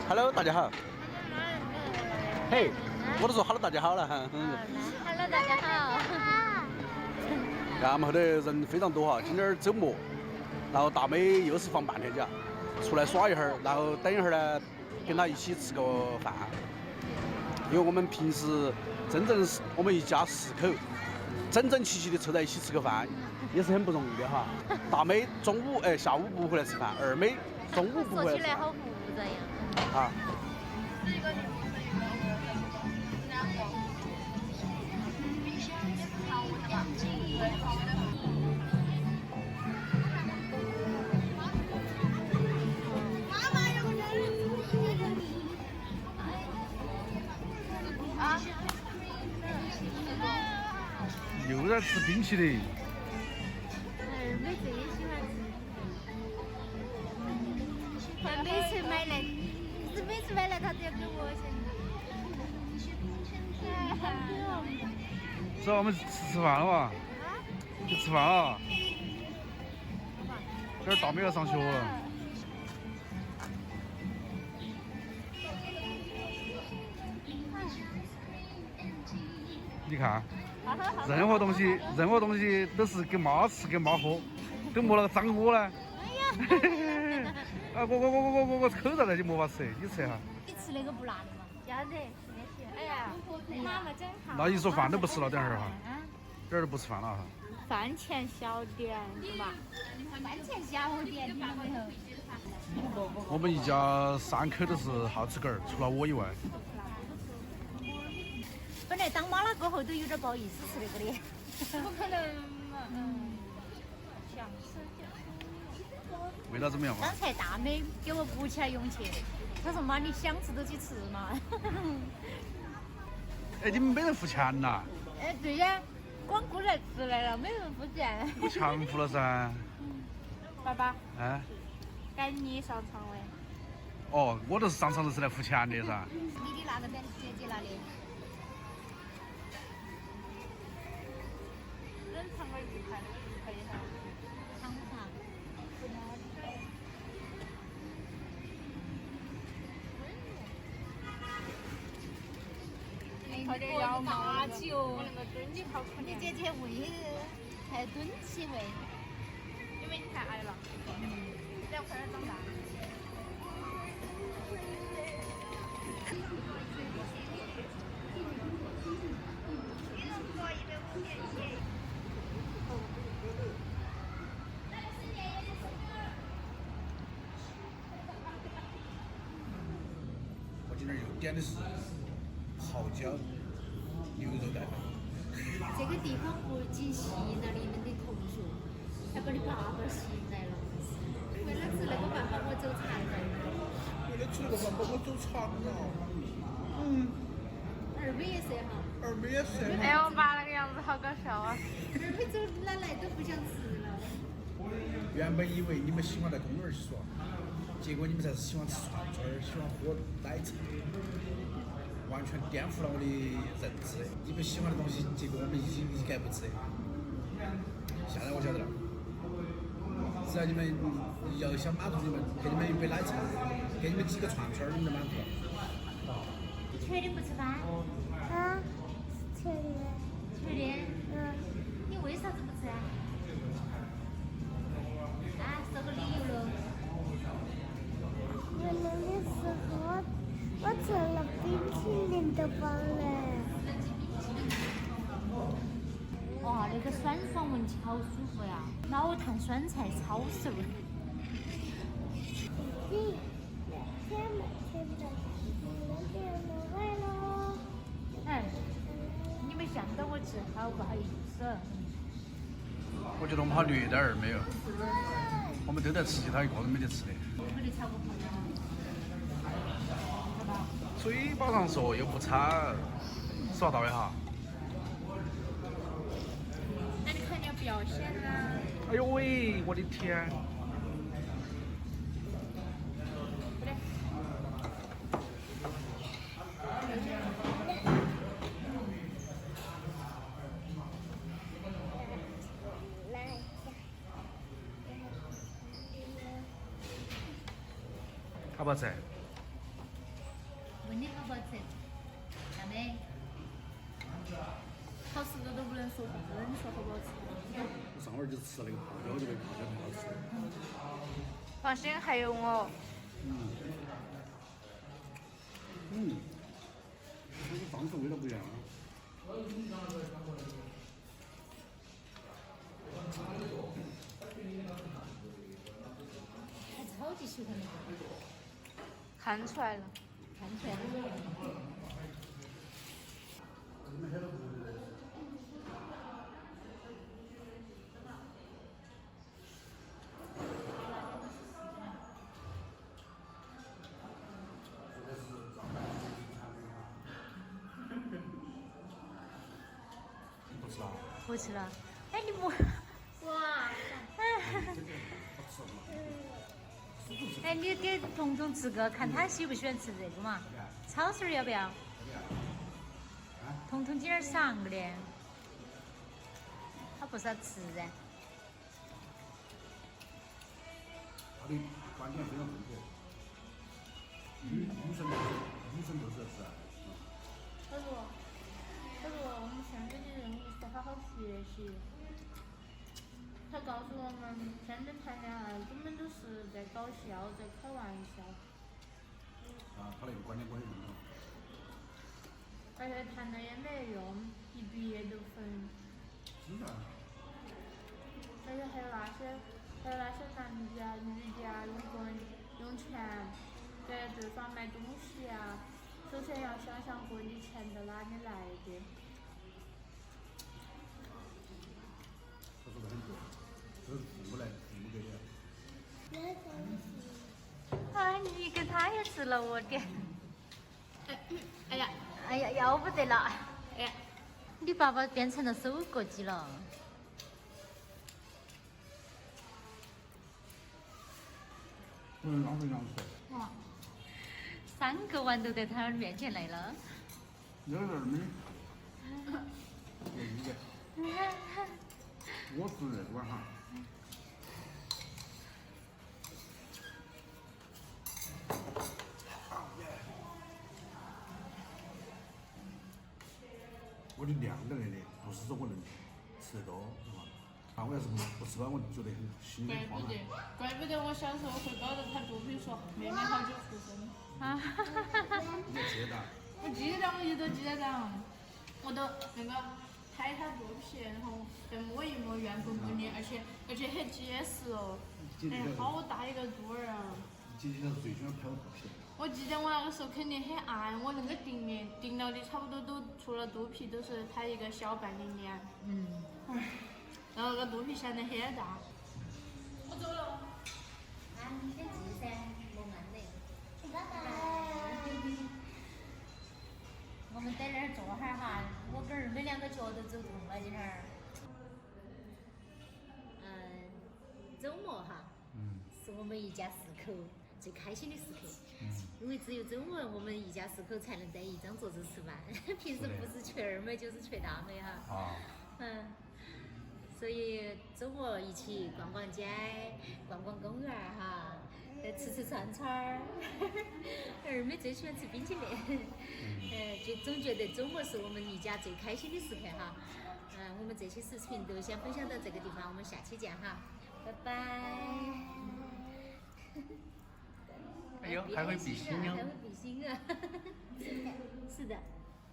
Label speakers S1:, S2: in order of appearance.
S1: Hello，大家好。嘿，我都说 Hello，大家好了哈。
S2: Hello， 大家好。
S1: 看我们后头人非常多哈，今天周末，然后大妹又是放半天假，出来耍一会儿，然后等一会儿呢，跟她一起吃个饭。因为我们平时我们一家4口，整整齐齐的凑在一起吃个饭，也是很不容易的哈。大妹下午不回来吃饭，二妹中午不回来吃饭。
S2: 说起来好复杂呀。
S1: 啊。又在吃冰淇淋。
S2: 妹子也喜欢吃。每次买来，他都要给我钱。
S1: 走，我们吃饭了吧？去吃饭了。这儿大妹要上学了。你看，任何东西都是给妈吃给妈喝，都没那个长我呢。
S2: 哎呀！
S1: 啊，我口罩那就没法吃，你吃哈。
S2: 你吃那个不辣的吗？要得，吃得起。哎呀，妈妈真好。
S1: 那一说饭都不吃了，等会儿哈。等会儿都不吃饭了哈。
S2: 饭前小点，是吧？饭前小点，听到没有？
S1: 我们一家3口都是好吃狗儿，除了我以外。
S2: 本来当妈了过后都有点不好意思吃那个的。不可能嘛。想吃就。
S1: 味道怎么样嘛？
S2: 刚才大妹给我鼓起来勇气，她说妈你想吃都去吃嘛。
S1: 哎，你们没人付钱呐？
S2: 哎，对呀，光顾来吃来了，没人付钱。
S1: 我强付了噻。
S2: 爸爸。
S1: 哎。
S2: 该你上场了。
S1: 哦，我都是上场都是来付钱的噻。
S2: 你的那个在姐姐那里。冷藏个1块那个就可以了。尝不尝？快点要麻起哦！你好可怜。你姐姐胃还蹲起胃，因为你太矮了。要快点长大。
S1: 我今天又点的是泡椒牛肉盖饭。
S2: 这个地方不仅吸引了你们的同学，还把你爸爸吸引来了。为了吃那个饭把我走馋了。
S1: 为了吃那个饭把我走馋了。
S2: 二妹也是哈。
S1: 二妹也是。
S3: 哎，我爸那个样子好搞笑啊！
S2: 二妹走哪来都不想吃了。
S1: 原本以为你们喜欢在公园去耍，结果你们才是喜欢吃串串儿，喜欢喝奶茶，完全颠覆了我的认知。你们喜欢的东西，结果我们已经一概不吃。现在我晓得了，只要你们要想满足你们，给你们一杯奶茶，给你们几个串串儿，你们就满足了。
S2: 你确定不吃饭？
S4: 啊，确定。
S2: 确定？你为啥子不吃啊？说个理由喽。
S4: 我那个时候我吃了冰淇淋的饱嘞。
S2: 哇，那个酸爽闻起好舒服呀！老坛酸菜抄手。
S4: 天没天的，天没坏喽。
S2: 哎，你们想到我吃，好不好意思？
S1: 我觉得我们好虐待二妹哦，我们都在吃，她一个人没得吃的。
S2: 我的炒个朋友。
S1: 嘴巴上说又不馋，说到位哈。
S2: 那你看你要表现啊！
S1: 哎呦喂，我的天！好不好吃？
S2: 问你好不好吃？大妹，好吃的都不能说不吃，你说好不好吃？
S1: 我上回就吃了那个泡椒，我觉得泡椒太好吃了。
S3: 放心，还有我。
S1: 那个方式味道不一样啊。
S2: 他超级喜欢那个，
S3: 看出来了。
S2: 看出来了。
S1: 不吃了。
S2: 不吃了。哎，你不？
S3: 哇！
S2: 哎，你给彤彤吃个，看他喜不喜欢吃这个嘛？炒丝儿要不要？彤彤今儿上个的，他不少吃噻。
S1: 它的观点非常正确。女生都是要吃啊。
S3: 他说我们现在的任务是好好学习。他告诉我们，现在谈恋爱根本都是在搞笑，在开玩笑。
S1: 啊，他那个观点认同。
S3: 而且谈了也没用，一毕业就分。
S1: 是啊。
S3: 而且还有那些男家、女家用钱给对方买东西啊，首先要想想过你钱到哪里来的。
S1: 他说的很对，这是父母给的。
S4: 那东西。
S2: 啊，你跟他也吃了，我天！
S3: 哎呀，
S2: 哎呀，要不得了！
S3: 哎呀，
S2: 你爸爸变成了收割机了。
S1: 不能浪费粮食。
S2: 哇，3个碗都在他面前来了。
S1: 有点没。对的。我吃这个哈。我的量在那里，不是说我能吃得多，是吧？啊，我要是不吃完，我觉得很心里慌啊。
S3: 怪不得我小时候会搞得他肚皮说妹妹好久出生。
S2: 啊！
S1: 你记得？
S3: 我记得，我一直记得的，我都那个拍他肚皮，然后再摸一摸圆滚滚的，而且很结实哦，哎，好大一个肚儿啊！
S1: 姐姐是最喜欢拍我肚皮。
S3: 我记得我那个时候肯定很爱，我那个定了的差不多都除了肚皮都是他一个小半的脸，然后那个肚皮显得很大。我走了。
S2: 啊，你先记噻，莫慢的。
S4: 拜拜。
S2: 我们在那儿坐会儿哈，我跟二妹2个脚都走痛了今儿。周末哈，是我们一家4口最开心的时刻。因为只有周末我们一家4口才能在一张桌子吃饭，平时不是缺二妹就是缺大妹哈。
S1: 啊。
S2: 所以周末一起逛逛街，逛逛公园哈，吃串串儿。二妹最喜欢吃冰淇淋，就总觉得周末是我们一家最开心的时刻哈。我们这期视频都先分享到这个地方，我们下期见哈，拜拜。
S5: 哎呦，还会比心呢。
S2: 还会比心啊！是的。